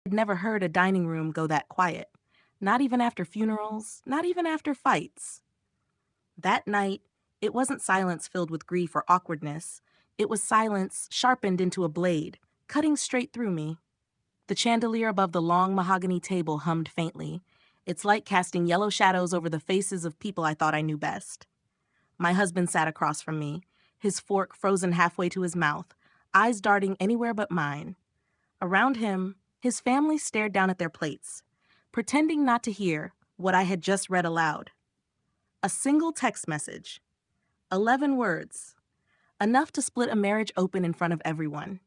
I'd never heard a dining room go that quiet. Not even after funerals, not even after fights. That night, it wasn't silence filled with grief or awkwardness. It was silence sharpened into a blade, cutting straight through me. The chandelier above the long mahogany table hummed faintly, its light casting yellow shadows over the faces of people I thought I knew best. My husband sat across from me, his fork frozen halfway to his mouth, eyes darting anywhere but mine. Around him, his family stared down at their plates, pretending not to hear what I had just read aloud. A single text message, 11 words, enough to split a marriage open in front of everyone.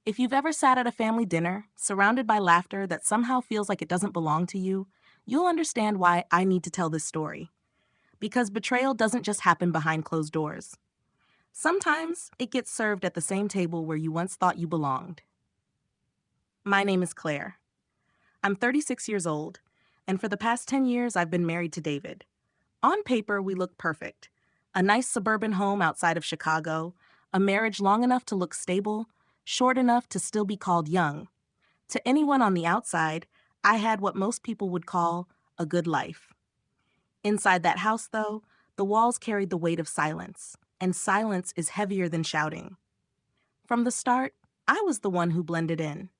If you've ever sat at a family dinner, surrounded by laughter that somehow feels like it doesn't belong to you, you'll understand why I need to tell this story. Because betrayal doesn't just happen behind closed doors. Sometimes it gets served at the same table where you once thought you belonged. My name is Claire. I'm 36 years old, and for the past 10 years I've been married to David. On paper, we look perfect. A nice suburban home outside of Chicago, a marriage long enough to look stable, short enough to still be called young. To anyone on the outside, I had what most people would call a good life. Inside that house, though, the walls carried the weight of silence, and silence is heavier than shouting. From the start, I was the one who blended in.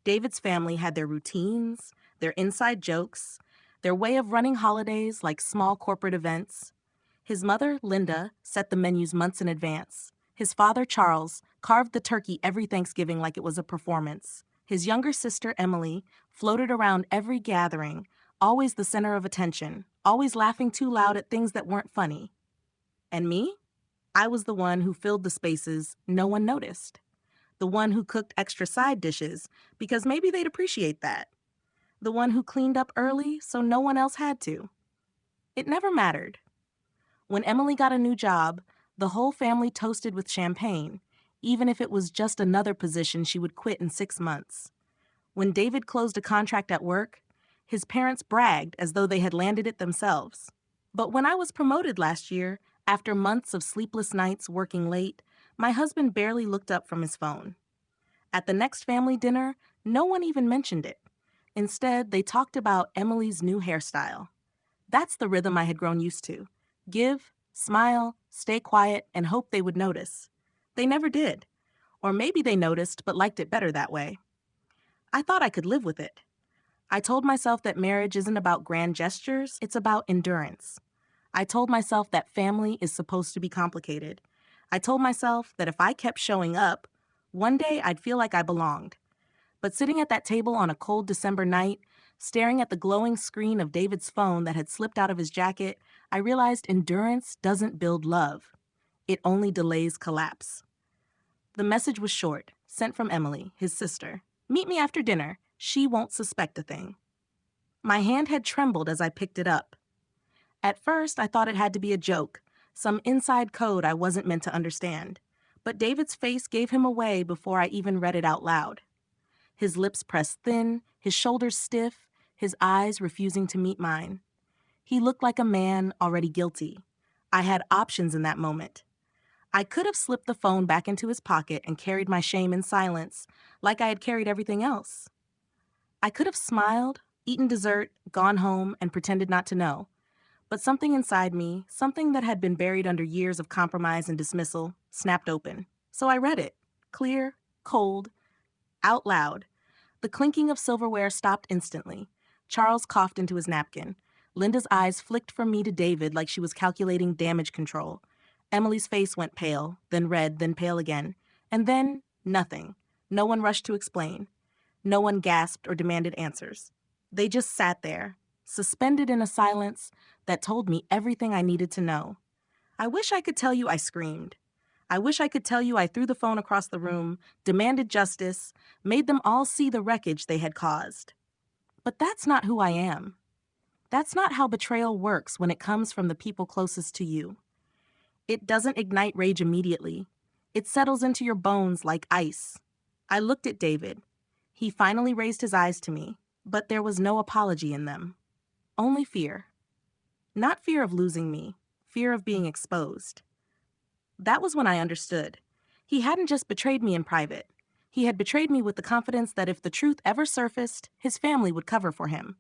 David's family had their routines, their inside jokes, their way of running holidays like small corporate events. His mother, Linda, set the menus months in advance. His father, Charles, carved the turkey every Thanksgiving like it was a performance. His younger sister, Emily, floated around every gathering, always the center of attention, always laughing too loud at things that weren't funny. And me? I was the one who filled the spaces no one noticed. The one who cooked extra side dishes because maybe they'd appreciate that. The one who cleaned up early so no one else had to. It never mattered. When Emily got a new job, the whole family toasted with champagne, even if it was just another position she would quit in 6 months. When David closed a contract at work, his parents bragged as though they had landed it themselves. But when I was promoted last year, after months of sleepless nights working late, my husband barely looked up from his phone. At the next family dinner, no one even mentioned it. Instead, they talked about Emily's new hairstyle. That's the rhythm I had grown used to. Give, smile, stay quiet, and hope they would notice. They never did. Or maybe they noticed but liked it better that way. I thought I could live with it. I told myself that marriage isn't about grand gestures, it's about endurance. I told myself that family is supposed to be complicated. I told myself that if I kept showing up, one day I'd feel like I belonged. But sitting at that table on a cold December night, staring at the glowing screen of David's phone that had slipped out of his jacket, I realized endurance doesn't build love. It only delays collapse. The message was short, sent from Emily, his sister. Meet me after dinner. She won't suspect a thing. My hand had trembled as I picked it up. At first, I thought it had to be a joke, some inside code I wasn't meant to understand. But David's face gave him away before I even read it out loud. His lips pressed thin, his shoulders stiff, his eyes refusing to meet mine. He looked like a man already guilty. I had options in that moment. I could have slipped the phone back into his pocket and carried my shame in silence, like I had carried everything else. I could have smiled, eaten dessert, gone home, and pretended not to know. But something inside me, something that had been buried under years of compromise and dismissal, snapped open. So I read it, clear, cold, out loud. The clinking of silverware stopped instantly. Charles coughed into his napkin. Linda's eyes flicked from me to David like she was calculating damage control. Emily's face went pale, then red, then pale again. And then, nothing. No one rushed to explain. No one gasped or demanded answers. They just sat there, suspended in a silence that told me everything I needed to know. I wish I could tell you I screamed. I wish I could tell you I threw the phone across the room, demanded justice, made them all see the wreckage they had caused. But that's not who I am. That's not how betrayal works when it comes from the people closest to you. It doesn't ignite rage immediately. It settles into your bones like ice. I looked at David. He finally raised his eyes to me, but there was no apology in them. Only fear. Not fear of losing me, fear of being exposed. That was when I understood. He hadn't just betrayed me in private. He had betrayed me with the confidence that if the truth ever surfaced, his family would cover for him.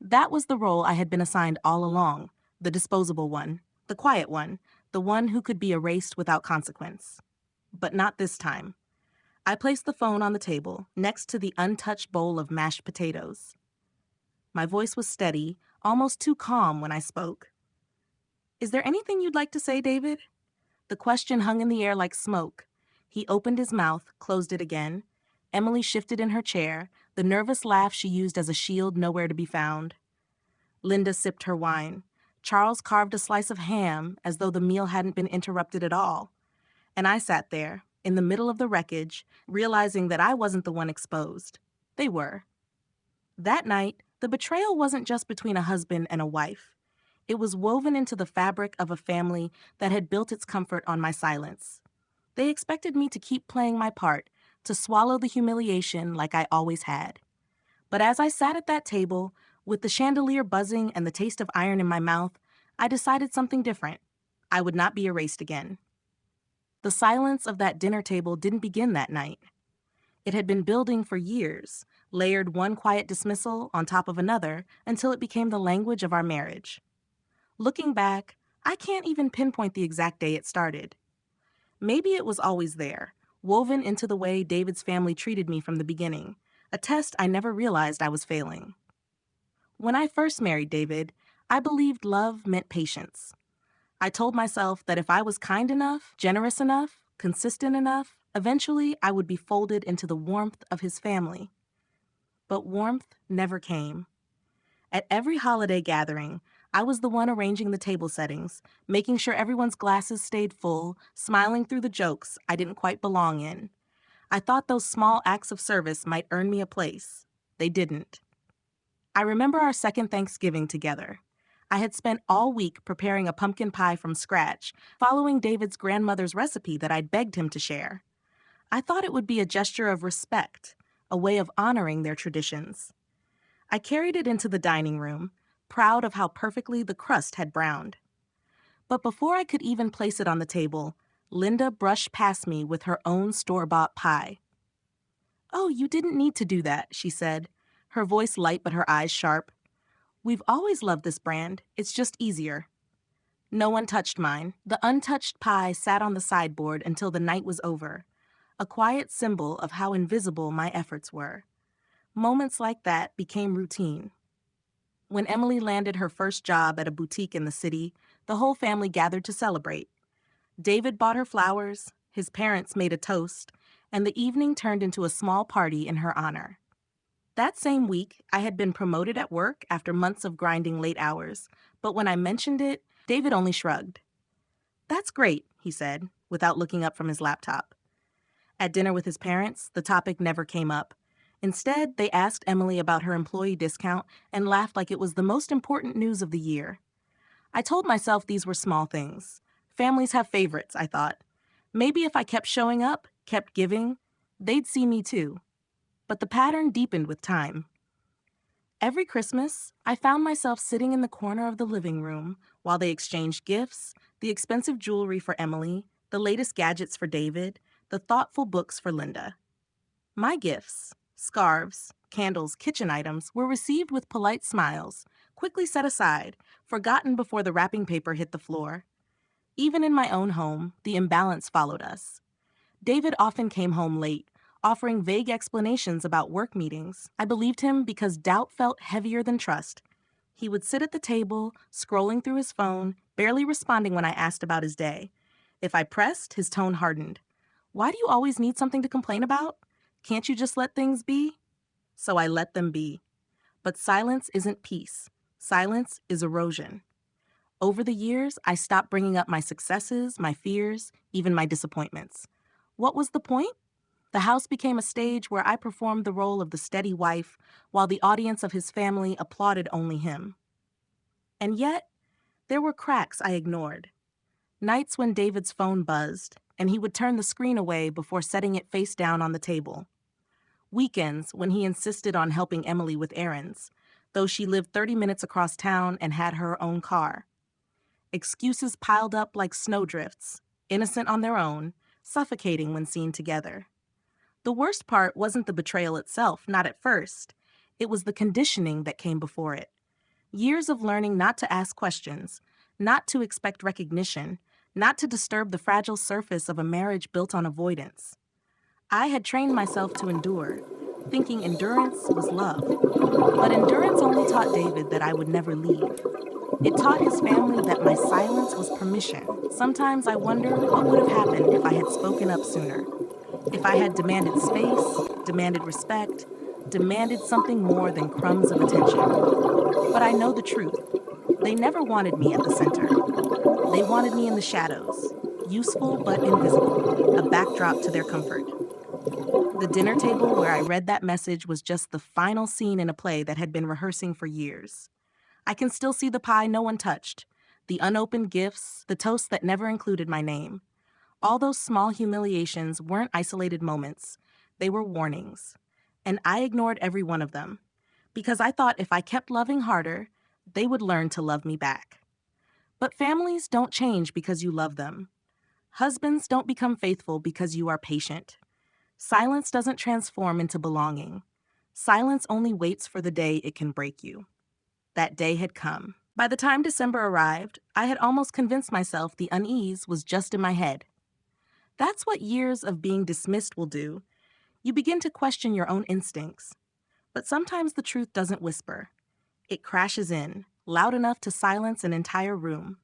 That was the role I had been assigned all along, the disposable one, the quiet one, the one who could be erased without consequence. But not this time. I placed the phone on the table, next to the untouched bowl of mashed potatoes. My voice was steady, almost too calm when I spoke. "Is there anything you'd like to say, David?" The question hung in the air like smoke. He opened his mouth, closed it again. Emily shifted in her chair, the nervous laugh she used as a shield nowhere to be found. Linda sipped her wine. Charles carved a slice of ham as though the meal hadn't been interrupted at all. And I sat there, in the middle of the wreckage, realizing that I wasn't the one exposed. They were. That night, the betrayal wasn't just between a husband and a wife. It was woven into the fabric of a family that had built its comfort on my silence. They expected me to keep playing my part, to swallow the humiliation like I always had. But as I sat at that table, with the chandelier buzzing and the taste of iron in my mouth, I decided something different. I would not be erased again. The silence of that dinner table didn't begin that night. It had been building for years, layered one quiet dismissal on top of another until it became the language of our marriage. Looking back, I can't even pinpoint the exact day it started. Maybe it was always there, woven into the way David's family treated me from the beginning, a test I never realized I was failing. When I first married David, I believed love meant patience. I told myself that if I was kind enough, generous enough, consistent enough, eventually I would be folded into the warmth of his family. But warmth never came. At every holiday gathering, I was the one arranging the table settings, making sure everyone's glasses stayed full, smiling through the jokes I didn't quite belong in. I thought those small acts of service might earn me a place. They didn't. I remember our second Thanksgiving together. I had spent all week preparing a pumpkin pie from scratch, following David's grandmother's recipe that I'd begged him to share. I thought it would be a gesture of respect, a way of honoring their traditions. I carried it into the dining room, proud of how perfectly the crust had browned. But before I could even place it on the table, Linda brushed past me with her own store-bought pie. "Oh, you didn't need to do that," she said, her voice light but her eyes sharp. "We've always loved this brand. It's just easier." No one touched mine. The untouched pie sat on the sideboard until the night was over, a quiet symbol of how invisible my efforts were. Moments like that became routine. When Emily landed her first job at a boutique in the city, the whole family gathered to celebrate. David bought her flowers, his parents made a toast, and the evening turned into a small party in her honor. That same week, I had been promoted at work after months of grinding late hours, but when I mentioned it, David only shrugged. "That's great," he said, without looking up from his laptop. At dinner with his parents, the topic never came up. Instead, they asked Emily about her employee discount and laughed like it was the most important news of the year. I told myself these were small things. Families have favorites, I thought. Maybe if I kept showing up, kept giving, they'd see me too. But the pattern deepened with time. Every Christmas, I found myself sitting in the corner of the living room while they exchanged gifts, the expensive jewelry for Emily, the latest gadgets for David, the thoughtful books for Linda. My gifts, scarves, candles, kitchen items, were received with polite smiles, quickly set aside, forgotten before the wrapping paper hit the floor. Even in my own home, the imbalance followed us. David often came home late, offering vague explanations about work meetings. I believed him because doubt felt heavier than trust. He would sit at the table, scrolling through his phone, barely responding when I asked about his day. If I pressed, his tone hardened. "Why do you always need something to complain about? Can't you just let things be?" So I let them be. But silence isn't peace. Silence is erosion. Over the years, I stopped bringing up my successes, my fears, even my disappointments. What was the point? The house became a stage where I performed the role of the steady wife, while the audience of his family applauded only him. And yet, there were cracks I ignored. Nights when David's phone buzzed, and he would turn the screen away before setting it face down on the table. Weekends when he insisted on helping Emily with errands, though she lived 30 minutes across town and had her own car. Excuses piled up like snowdrifts, innocent on their own, suffocating when seen together. The worst part wasn't the betrayal itself, not at first. It was the conditioning that came before it. Years of learning not to ask questions, not to expect recognition, not to disturb the fragile surface of a marriage built on avoidance. I had trained myself to endure, thinking endurance was love. But endurance only taught David that I would never leave. It taught his family that my silence was permission. Sometimes I wonder what would have happened if I had spoken up sooner. If I had demanded space, demanded respect, demanded something more than crumbs of attention. But I know the truth. They never wanted me at the center. They wanted me in the shadows, useful but invisible, a backdrop to their comfort. The dinner table where I read that message was just the final scene in a play that had been rehearsing for years. I can still see the pie no one touched, the unopened gifts, the toast that never included my name. All those small humiliations weren't isolated moments. They were warnings. And I ignored every one of them, because I thought if I kept loving harder, they would learn to love me back. But families don't change because you love them. Husbands don't become faithful because you are patient. Silence doesn't transform into belonging. Silence only waits for the day it can break you. That day had come. By the time December arrived, I had almost convinced myself the unease was just in my head. That's what years of being dismissed will do. You begin to question your own instincts. But sometimes the truth doesn't whisper. It crashes in, loud enough to silence an entire room.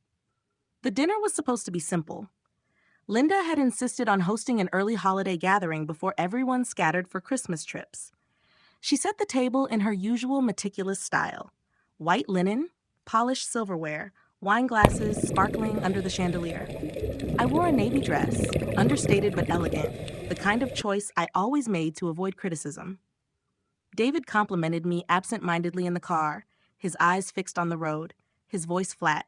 The dinner was supposed to be simple. Linda had insisted on hosting an early holiday gathering before everyone scattered for Christmas trips. She set the table in her usual meticulous style. White linen, polished silverware, wine glasses sparkling under the chandelier. I wore a navy dress, understated but elegant, the kind of choice I always made to avoid criticism. David complimented me absent-mindedly in the car, his eyes fixed on the road, his voice flat.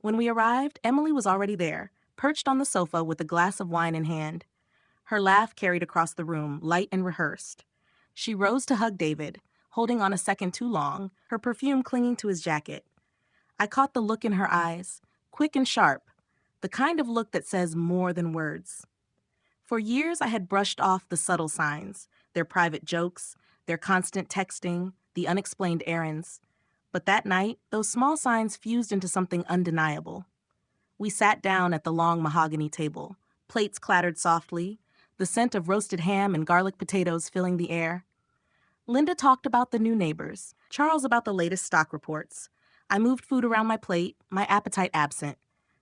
When we arrived, Emily was already there, perched on the sofa with a glass of wine in hand. Her laugh carried across the room, light and rehearsed. She rose to hug David, holding on a second too long, her perfume clinging to his jacket. I caught the look in her eyes, quick and sharp, the kind of look that says more than words. For years, I had brushed off the subtle signs, their private jokes, their constant texting, the unexplained errands. But that night, those small signs fused into something undeniable. We sat down at the long mahogany table. Plates clattered softly, the scent of roasted ham and garlic potatoes filling the air. Linda talked about the new neighbors, Charles about the latest stock reports. I moved food around my plate, my appetite absent.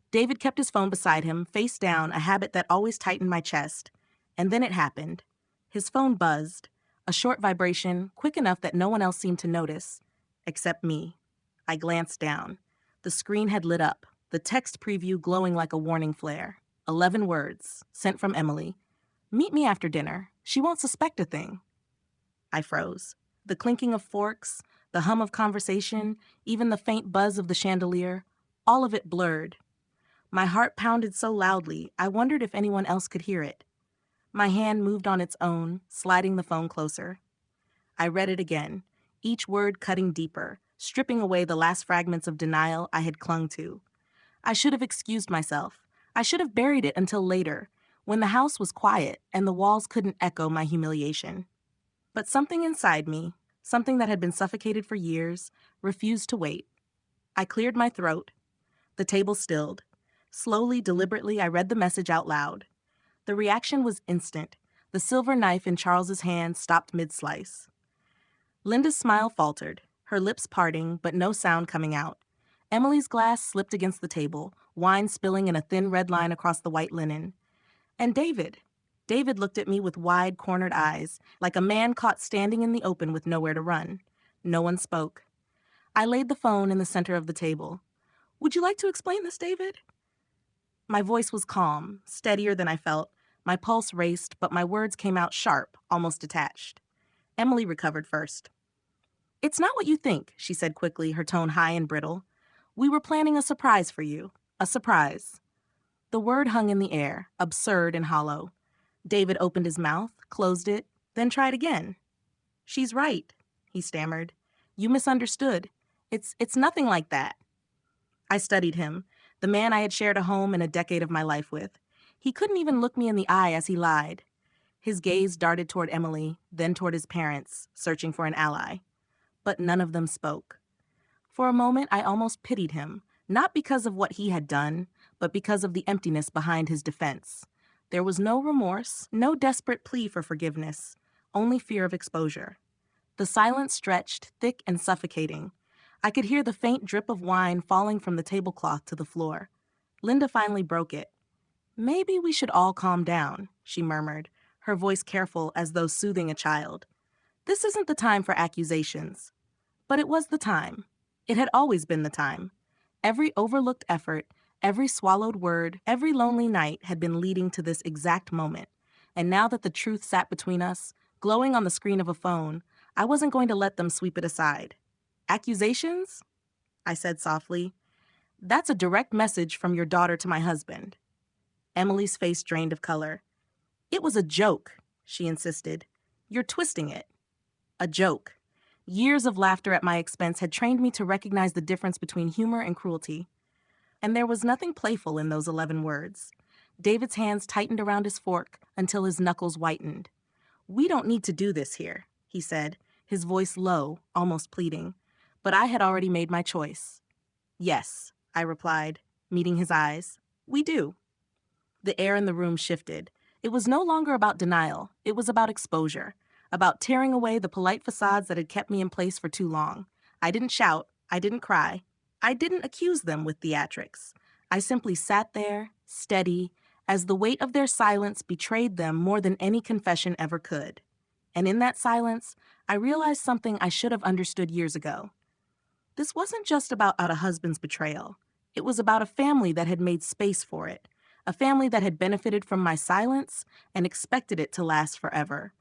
David kept his phone beside him, face down, a habit that always tightened my chest. And then it happened. His phone buzzed, a short vibration, quick enough that no one else seemed to notice, except me. I glanced down. The screen had lit up, the text preview glowing like a warning flare. 11 words, sent from Emily. Meet me after dinner. She won't suspect a thing. I froze. The clinking of forks, the hum of conversation, even the faint buzz of the chandelier, all of it blurred. My heart pounded so loudly, I wondered if anyone else could hear it. My hand moved on its own, sliding the phone closer. I read it again, each word cutting deeper, stripping away the last fragments of denial I had clung to. I should have excused myself. I should have buried it until later, when the house was quiet and the walls couldn't echo my humiliation. But something inside me, something that had been suffocated for years, refused to wait. I cleared my throat. The table stilled. Slowly, deliberately, I read the message out loud. The reaction was instant. The silver knife in Charles's hand stopped mid-slice. Linda's smile faltered, her lips parting, but no sound coming out. Emily's glass slipped against the table, wine spilling in a thin red line across the white linen. And David. David looked at me with wide, cornered eyes, like a man caught standing in the open with nowhere to run. No one spoke. I laid the phone in the center of the table. Would you like to explain this, David? My voice was calm, steadier than I felt. My pulse raced, but my words came out sharp, almost detached. Emily recovered first. It's not what you think, she said quickly, her tone high and brittle. We were planning a surprise for you. A surprise. The word hung in the air, absurd and hollow. David opened his mouth, closed it, then tried again. She's right, he stammered. You misunderstood. It's nothing like that. I studied him, the man I had shared a home and a decade of my life with. He couldn't even look me in the eye as he lied. His gaze darted toward Emily, then toward his parents, searching for an ally. But none of them spoke. For a moment, I almost pitied him, not because of what he had done, but because of the emptiness behind his defense. There was no remorse, no desperate plea for forgiveness, only fear of exposure. The silence stretched, thick and suffocating. I could hear the faint drip of wine falling from the tablecloth to the floor. Linda finally broke it. "Maybe we should all calm down," she murmured, her voice careful as though soothing a child. "This isn't the time for accusations." But it was the time. It had always been the time. Every overlooked effort, every swallowed word, every lonely night had been leading to this exact moment. And now that the truth sat between us, glowing on the screen of a phone, I wasn't going to let them sweep it aside. "Accusations?" I said softly. "That's a direct message from your daughter to my husband." Emily's face drained of color. "It was a joke," she insisted. "You're twisting it." A joke. Years of laughter at my expense had trained me to recognize the difference between humor and cruelty. And there was nothing playful in those 11 words. David's hands tightened around his fork until his knuckles whitened. "We don't need to do this here," he said, his voice low, almost pleading. But I had already made my choice. "Yes," I replied, meeting his eyes. "We do." The air in the room shifted. It was no longer about denial. It was about exposure, about tearing away the polite facades that had kept me in place for too long. I didn't shout. I didn't cry. I didn't accuse them with theatrics. I simply sat there, steady, as the weight of their silence betrayed them more than any confession ever could. And in that silence, I realized something I should have understood years ago. This wasn't just about a husband's betrayal. It was about a family that had made space for it, a family that had benefited from my silence and expected it to last forever.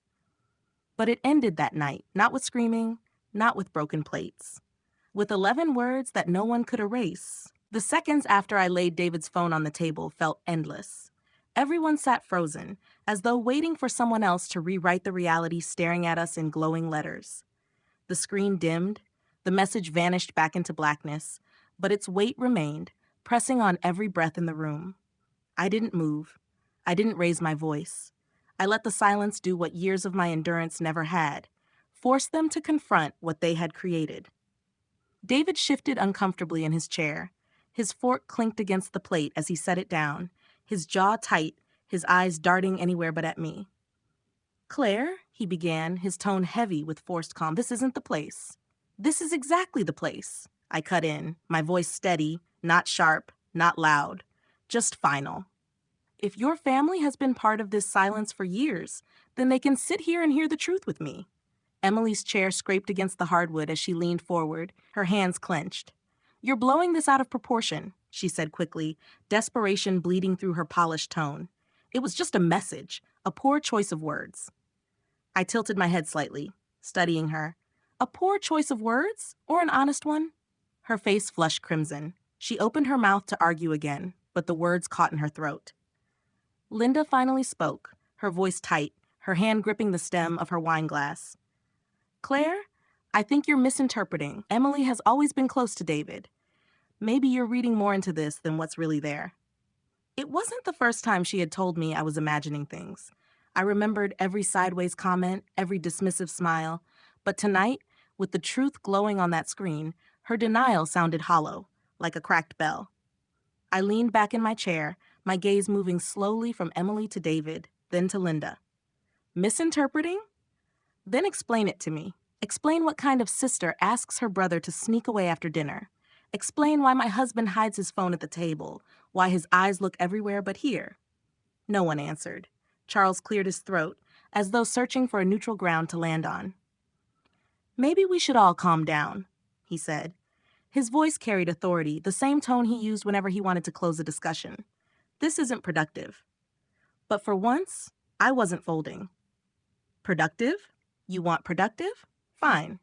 But it ended that night, not with screaming, not with broken plates, with 11 words that no one could erase. The seconds after I laid David's phone on the table felt endless. Everyone sat frozen, as though waiting for someone else to rewrite the reality staring at us in glowing letters. The screen dimmed, the message vanished back into blackness, but its weight remained, pressing on every breath in the room. I didn't move. I didn't raise my voice. I let the silence do what years of my endurance never had, force them to confront what they had created. David shifted uncomfortably in his chair. His fork clinked against the plate as he set it down, his jaw tight, his eyes darting anywhere but at me. "Claire," he began, his tone heavy with forced calm, "this isn't the place." "This is exactly the place," I cut in, my voice steady, not sharp, not loud, just final. "If your family has been part of this silence for years, then they can sit here and hear the truth with me." Emily's chair scraped against the hardwood as she leaned forward, her hands clenched. "You're blowing this out of proportion," she said quickly, desperation bleeding through her polished tone. "It was just a message, a poor choice of words." I tilted my head slightly, studying her. "A poor choice of words, or an honest one?" Her face flushed crimson. She opened her mouth to argue again, but the words caught in her throat. Linda finally spoke, her voice tight, her hand gripping the stem of her wine glass. "Claire, I think you're misinterpreting. Emily has always been close to David. Maybe you're reading more into this than what's really there." It wasn't the first time she had told me I was imagining things. I remembered every sideways comment, every dismissive smile. But tonight, with the truth glowing on that screen, her denial sounded hollow, like a cracked bell. I leaned back in my chair, my gaze moving slowly from Emily to David, then to Linda. "Misinterpreting? Then explain it to me. Explain what kind of sister asks her brother to sneak away after dinner. Explain why my husband hides his phone at the table, why his eyes look everywhere but here." No one answered. Charles cleared his throat, as though searching for a neutral ground to land on. "Maybe we should all calm down," he said. His voice carried authority, the same tone he used whenever he wanted to close a discussion. "This isn't productive." But for once, I wasn't folding. "Productive? You want productive? Fine."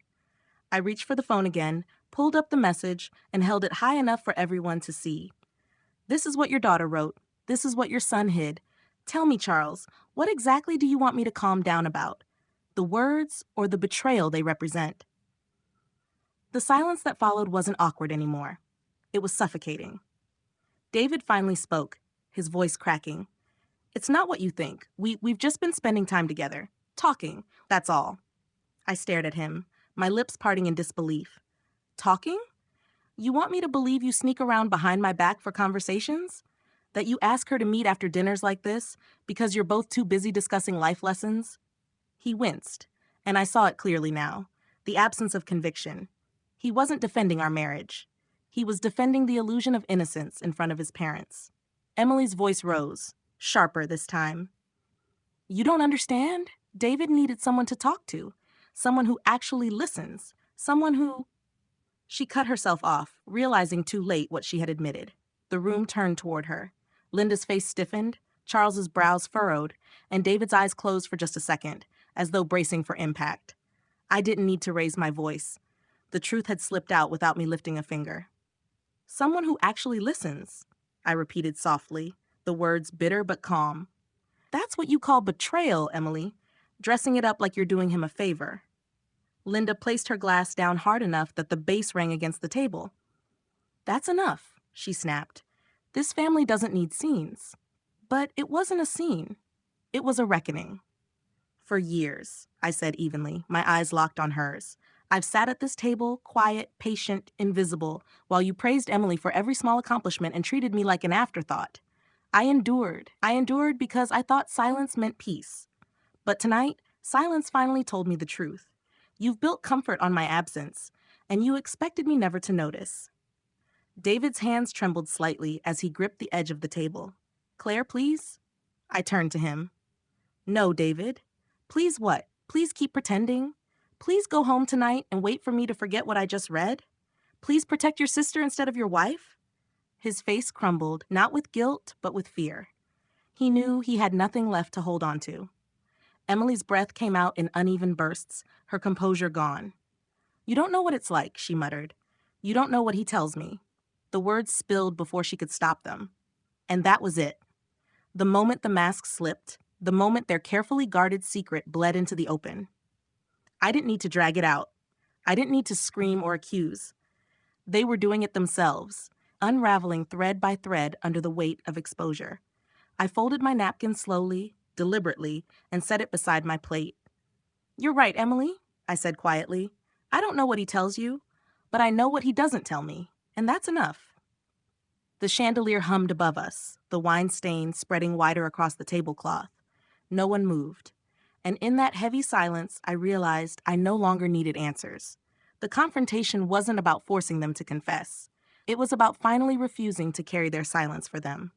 I reached for the phone again, pulled up the message, and held it high enough for everyone to see. "This is what your daughter wrote. This is what your son hid. Tell me, Charles, what exactly do you want me to calm down about? The words or the betrayal they represent?" The silence that followed wasn't awkward anymore. It was suffocating. David finally spoke, his voice cracking. It's not what you think. We've just been spending time together. Talking. That's all. I stared at him, my lips parting in disbelief. Talking? You want me to believe you sneak around behind my back for conversations? That you ask her to meet after dinners like this because you're both too busy discussing life lessons? He winced, and I saw it clearly now. The absence of conviction. He wasn't defending our marriage. He was defending the illusion of innocence in front of his parents. Emily's voice rose, sharper this time. You don't understand? David needed someone to talk to. Someone who actually listens. Someone who... She cut herself off, realizing too late what she had admitted. The room turned toward her. Linda's face stiffened, Charles's brows furrowed, and David's eyes closed for just a second, as though bracing for impact. I didn't need to raise my voice. The truth had slipped out without me lifting a finger. Someone who actually listens, I repeated softly, the words bitter but calm. That's what you call betrayal, Emily, dressing it up like you're doing him a favor. Linda placed her glass down hard enough that the base rang against the table. That's enough, she snapped. This family doesn't need scenes. But it wasn't a scene. It was a reckoning. For years, I said evenly, my eyes locked on hers. I've sat at this table, quiet, patient, invisible, while you praised Emily for every small accomplishment and treated me like an afterthought. I endured. I endured because I thought silence meant peace. But tonight, silence finally told me the truth. You've built comfort on my absence, and you expected me never to notice. David's hands trembled slightly as he gripped the edge of the table. Claire, please? I turned to him. No, David. Please what? Please keep pretending? Please go home tonight and wait for me to forget what I just read? Please protect your sister instead of your wife? His face crumbled, not with guilt, but with fear. He knew he had nothing left to hold on to. Emily's breath came out in uneven bursts, her composure gone. You don't know what it's like, she muttered. You don't know what he tells me. The words spilled before she could stop them. And that was it. The moment the mask slipped, the moment their carefully guarded secret bled into the open. I didn't need to drag it out. I didn't need to scream or accuse. They were doing it themselves, unraveling thread by thread under the weight of exposure. I folded my napkin slowly, deliberately, and set it beside my plate. You're right, Emily, I said quietly. I don't know what he tells you, but I know what he doesn't tell me, and that's enough. The chandelier hummed above us, the wine stain spreading wider across the tablecloth. No one moved. And in that heavy silence, I realized I no longer needed answers. The confrontation wasn't about forcing them to confess. It was about finally refusing to carry their silence for them.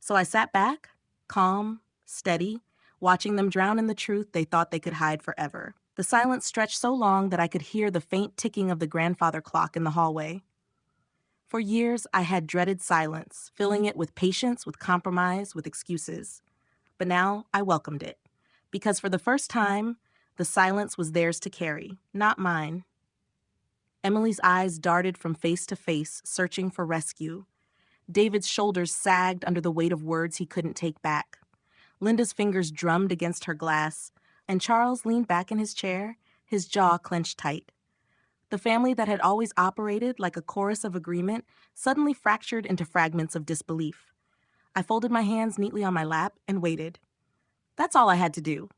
So I sat back, calm, steady, watching them drown in the truth they thought they could hide forever. The silence stretched so long that I could hear the faint ticking of the grandfather clock in the hallway. For years, I had dreaded silence, filling it with patience, with compromise, with excuses. But now I welcomed it, because for the first time, the silence was theirs to carry, not mine. Emily's eyes darted from face to face, searching for rescue. David's shoulders sagged under the weight of words he couldn't take back. Linda's fingers drummed against her glass, and Charles leaned back in his chair, his jaw clenched tight. The family that had always operated like a chorus of agreement suddenly fractured into fragments of disbelief. I folded my hands neatly on my lap and waited. That's all I had to do.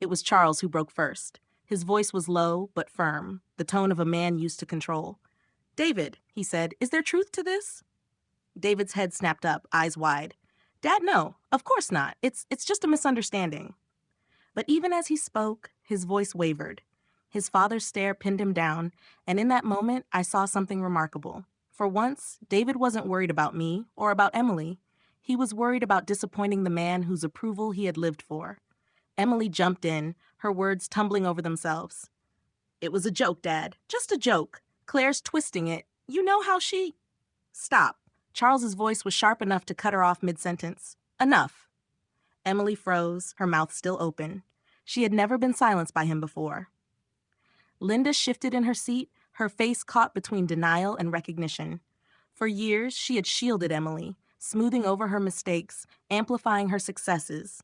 It was Charles who broke first. His voice was low but firm, the tone of a man used to control. David, he said, is there truth to this? David's head snapped up, eyes wide. Dad, no, of course not. It's just a misunderstanding. But even as he spoke, his voice wavered. His father's stare pinned him down, and in that moment, I saw something remarkable. For once, David wasn't worried about me or about Emily. He was worried about disappointing the man whose approval he had lived for. Emily jumped in, her words tumbling over themselves. It was a joke, Dad. Just a joke. Claire's twisting it. You know how she... Stop. Charles's voice was sharp enough to cut her off mid-sentence. Enough. Emily froze, her mouth still open. She had never been silenced by him before. Linda shifted in her seat, her face caught between denial and recognition. For years, she had shielded Emily, smoothing over her mistakes, amplifying her successes.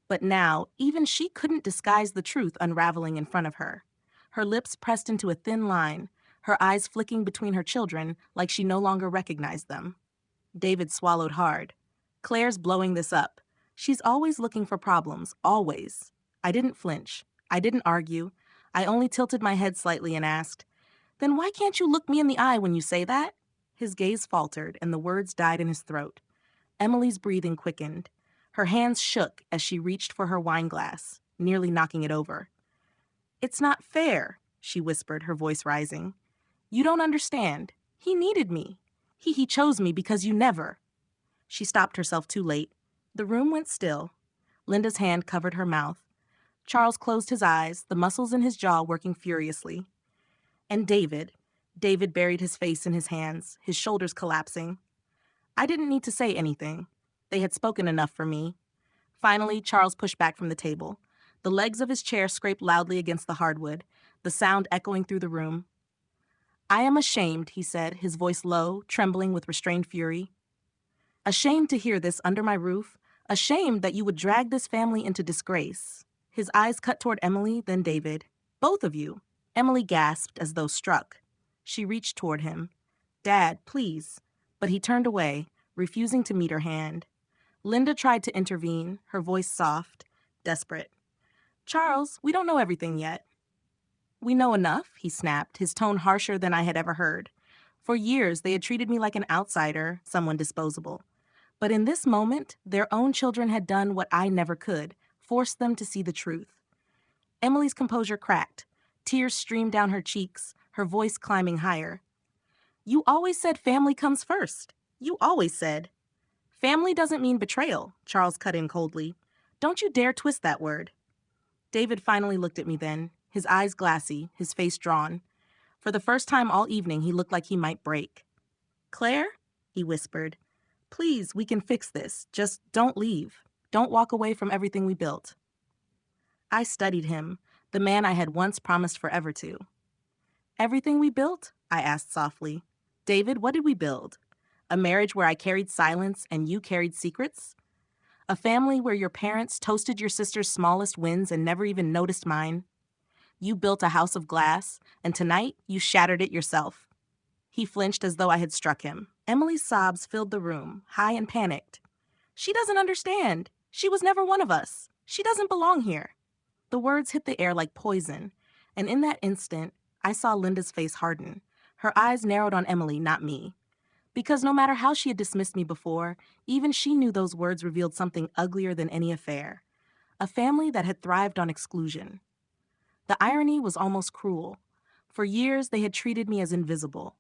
But now, even she couldn't disguise the truth unraveling in front of her. Her lips pressed into a thin line, her eyes flicking between her children like she no longer recognized them. David swallowed hard. Claire's blowing this up. She's always looking for problems, always. I didn't flinch. I didn't argue. I only tilted my head slightly and asked, "Then why can't you look me in the eye when you say that?" His gaze faltered and the words died in his throat. Emily's breathing quickened. Her hands shook as she reached for her wine glass, nearly knocking it over. "It's not fair," she whispered, her voice rising. "You don't understand. He needed me. He chose me because you never." She stopped herself too late. The room went still. Linda's hand covered her mouth. Charles closed his eyes, the muscles in his jaw working furiously. And David buried his face in his hands, his shoulders collapsing. I didn't need to say anything. They had spoken enough for me. Finally, Charles pushed back from the table. The legs of his chair scraped loudly against the hardwood, the sound echoing through the room. "I am ashamed," he said, his voice low, trembling with restrained fury. "Ashamed to hear this under my roof. Ashamed that you would drag this family into disgrace." His eyes cut toward Emily, then David. "Both of you." Emily gasped as though struck. She reached toward him. "Dad, please." But he turned away, refusing to meet her hand. Linda tried to intervene, her voice soft, desperate. "Charles, we don't know everything yet." "We know enough," he snapped, his tone harsher than I had ever heard. For years, they had treated me like an outsider, someone disposable. But in this moment, their own children had done what I never could, forced them to see the truth. Emily's composure cracked. Tears streamed down her cheeks, her voice climbing higher. "You always said family comes first. You always said." "Family doesn't mean betrayal," Charles cut in coldly. "Don't you dare twist that word." David finally looked at me then, his eyes glassy, his face drawn. For the first time all evening, he looked like he might break. "Claire," he whispered, "please, we can fix this. Just don't leave. Don't walk away from everything we built." I studied him, the man I had once promised forever to. "Everything we built?" I asked softly. "David, what did we build? A marriage where I carried silence and you carried secrets? A family where your parents toasted your sister's smallest wins and never even noticed mine? You built a house of glass, and tonight you shattered it yourself." He flinched as though I had struck him. Emily's sobs filled the room, high and panicked. "She doesn't understand. She was never one of us. She doesn't belong here." The words hit the air like poison, and in that instant, I saw Linda's face harden. Her eyes narrowed on Emily, not me. Because no matter how she had dismissed me before, even she knew those words revealed something uglier than any affair. A family that had thrived on exclusion. The irony was almost cruel. For years, they had treated me as invisible.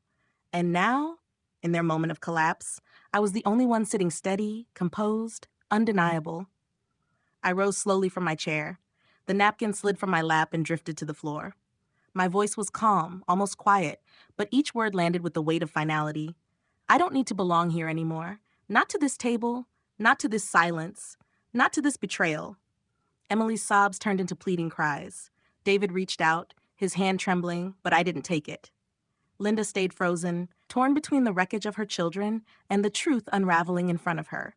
And now, in their moment of collapse, I was the only one sitting steady, composed, undeniable. I rose slowly from my chair. The napkin slid from my lap and drifted to the floor. My voice was calm, almost quiet, but each word landed with the weight of finality. I don't need to belong here anymore. Not to this table, not to this silence, not to this betrayal. Emily's sobs turned into pleading cries. David reached out, his hand trembling, but I didn't take it. Linda stayed frozen, torn between the wreckage of her children and the truth unraveling in front of her.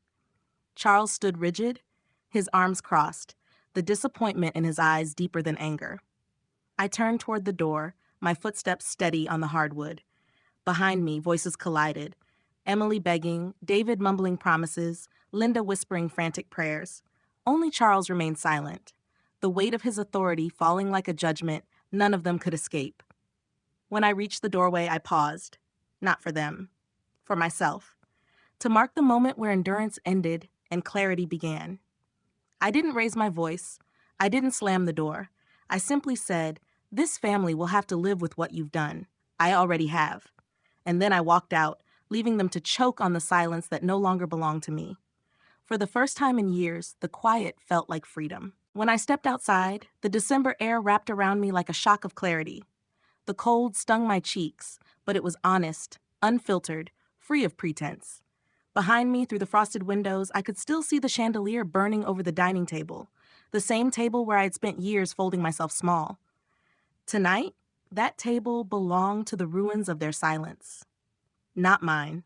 Charles stood rigid, his arms crossed, the disappointment in his eyes deeper than anger. I turned toward the door, my footsteps steady on the hardwood. Behind me, voices collided. Emily begging, David mumbling promises, Linda whispering frantic prayers. Only Charles remained silent. The weight of his authority falling like a judgment none of them could escape. When I reached the doorway, I paused. Not for them. For myself. To mark the moment where endurance ended and clarity began. I didn't raise my voice. I didn't slam the door. I simply said, "This family will have to live with what you've done. I already have." And then I walked out, leaving them to choke on the silence that no longer belonged to me. For the first time in years, the quiet felt like freedom. When I stepped outside, the December air wrapped around me like a shock of clarity. The cold stung my cheeks, but it was honest, unfiltered, free of pretense. Behind me, through the frosted windows, I could still see the chandelier burning over the dining table, the same table where I had spent years folding myself small. Tonight, that table belonged to the ruins of their silence. Not mine.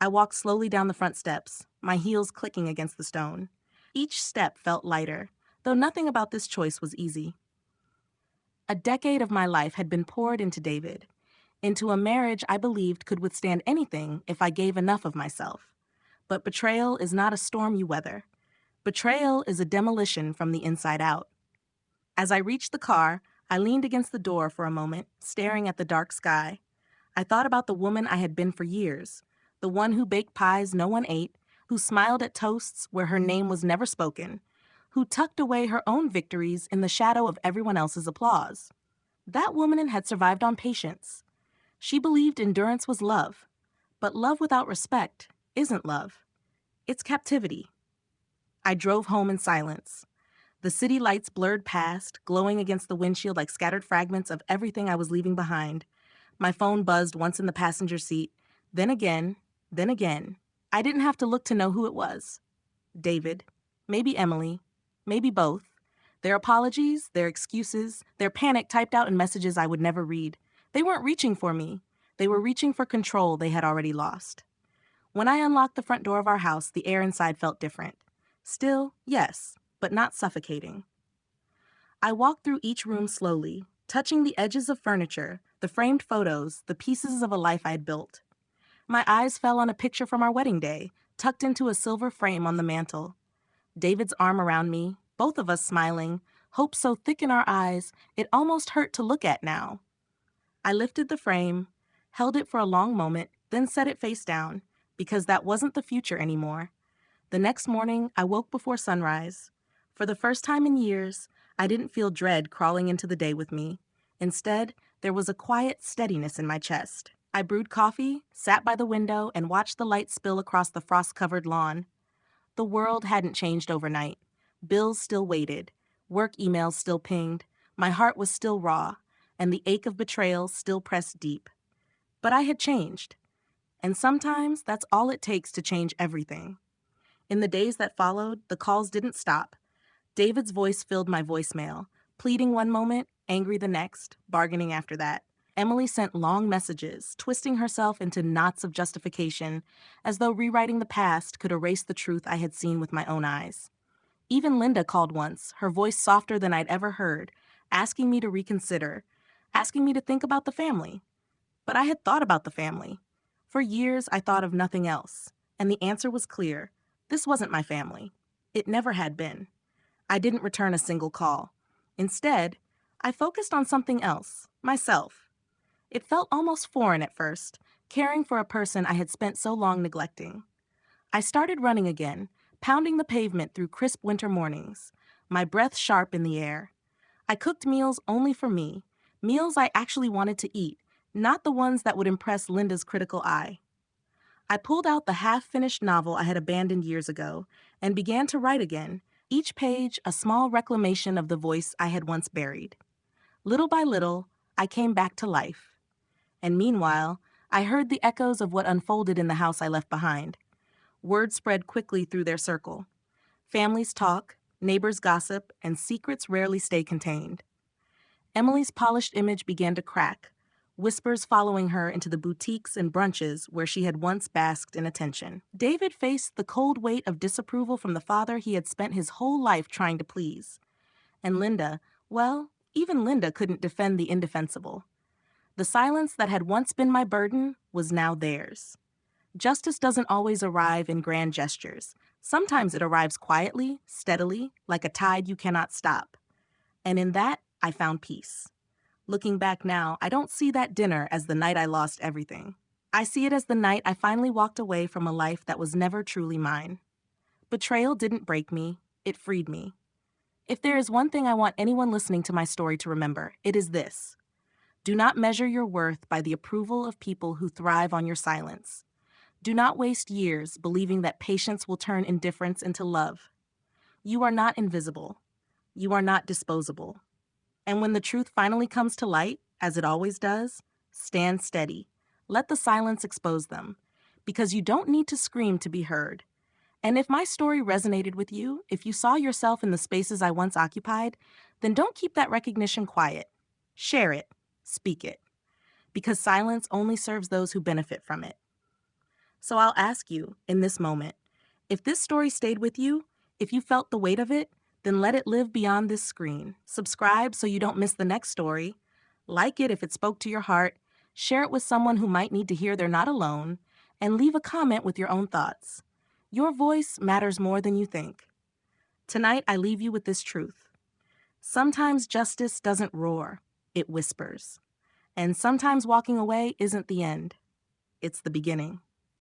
I walked slowly down the front steps, my heels clicking against the stone. Each step felt lighter, though nothing about this choice was easy. A decade of my life had been poured into David, into a marriage I believed could withstand anything if I gave enough of myself. But betrayal is not a storm you weather. Betrayal is a demolition from the inside out. As I reached the car, I leaned against the door for a moment, staring at the dark sky. I thought about the woman I had been for years, the one who baked pies no one ate, who smiled at toasts where her name was never spoken, who tucked away her own victories in the shadow of everyone else's applause. That woman had survived on patience. She believed endurance was love, but love without respect isn't love. It's captivity. I drove home in silence. The city lights blurred past, glowing against the windshield like scattered fragments of everything I was leaving behind. My phone buzzed once in the passenger seat, then again, then again. I didn't have to look to know who it was. David, maybe Emily, maybe both. Their apologies, their excuses, their panic typed out in messages I would never read. They weren't reaching for me. They were reaching for control they had already lost. When I unlocked the front door of our house, the air inside felt different. Still, yes, but not suffocating. I walked through each room slowly, touching the edges of furniture, the framed photos, the pieces of a life I had built. My eyes fell on a picture from our wedding day, tucked into a silver frame on the mantel. David's arm around me, both of us smiling, hope so thick in our eyes, it almost hurt to look at now. I lifted the frame, held it for a long moment, then set it face down, because that wasn't the future anymore. The next morning, I woke before sunrise. For the first time in years, I didn't feel dread crawling into the day with me. Instead, there was a quiet steadiness in my chest. I brewed coffee, sat by the window, and watched the light spill across the frost-covered lawn. The world hadn't changed overnight. Bills still waited. Work emails still pinged. My heart was still raw, and the ache of betrayal still pressed deep. But I had changed. And sometimes that's all it takes to change everything. In the days that followed, the calls didn't stop. David's voice filled my voicemail, pleading one moment, angry the next, bargaining after that. Emily sent long messages, twisting herself into knots of justification, as though rewriting the past could erase the truth I had seen with my own eyes. Even Linda called once, her voice softer than I'd ever heard, asking me to reconsider, asking me to think about the family. But I had thought about the family. For years, I thought of nothing else, and the answer was clear. This wasn't my family. It never had been. I didn't return a single call. Instead, I focused on something else, myself. It felt almost foreign at first, caring for a person I had spent so long neglecting. I started running again, pounding the pavement through crisp winter mornings, my breath sharp in the air. I cooked meals only for me, meals I actually wanted to eat, not the ones that would impress Linda's critical eye. I pulled out the half-finished novel I had abandoned years ago and began to write again, each page a small reclamation of the voice I had once buried. Little by little, I came back to life. And meanwhile, I heard the echoes of what unfolded in the house I left behind. Word spread quickly through their circle. Families talk, neighbors gossip, and secrets rarely stay contained. Emily's polished image began to crack, whispers following her into the boutiques and brunches where she had once basked in attention. David faced the cold weight of disapproval from the father he had spent his whole life trying to please. And Linda, well, even Linda couldn't defend the indefensible. The silence that had once been my burden was now theirs. Justice doesn't always arrive in grand gestures. Sometimes it arrives quietly, steadily, like a tide you cannot stop. And in that, I found peace. Looking back now, I don't see that dinner as the night I lost everything. I see it as the night I finally walked away from a life that was never truly mine. Betrayal didn't break me, it freed me. If there is one thing I want anyone listening to my story to remember, it is this. Do not measure your worth by the approval of people who thrive on your silence. Do not waste years believing that patience will turn indifference into love. You are not invisible. You are not disposable. And when the truth finally comes to light, as it always does, stand steady. Let the silence expose them, because you don't need to scream to be heard. And if my story resonated with you, if you saw yourself in the spaces I once occupied, then don't keep that recognition quiet. Share it. Speak it. Because silence only serves those who benefit from it. So I'll ask you, in this moment, if this story stayed with you, if you felt the weight of it, then let it live beyond this screen. Subscribe so you don't miss the next story. Like it if it spoke to your heart. Share it with someone who might need to hear they're not alone. And leave a comment with your own thoughts. Your voice matters more than you think. Tonight, I leave you with this truth. Sometimes justice doesn't roar, it whispers. And sometimes walking away isn't the end, it's the beginning.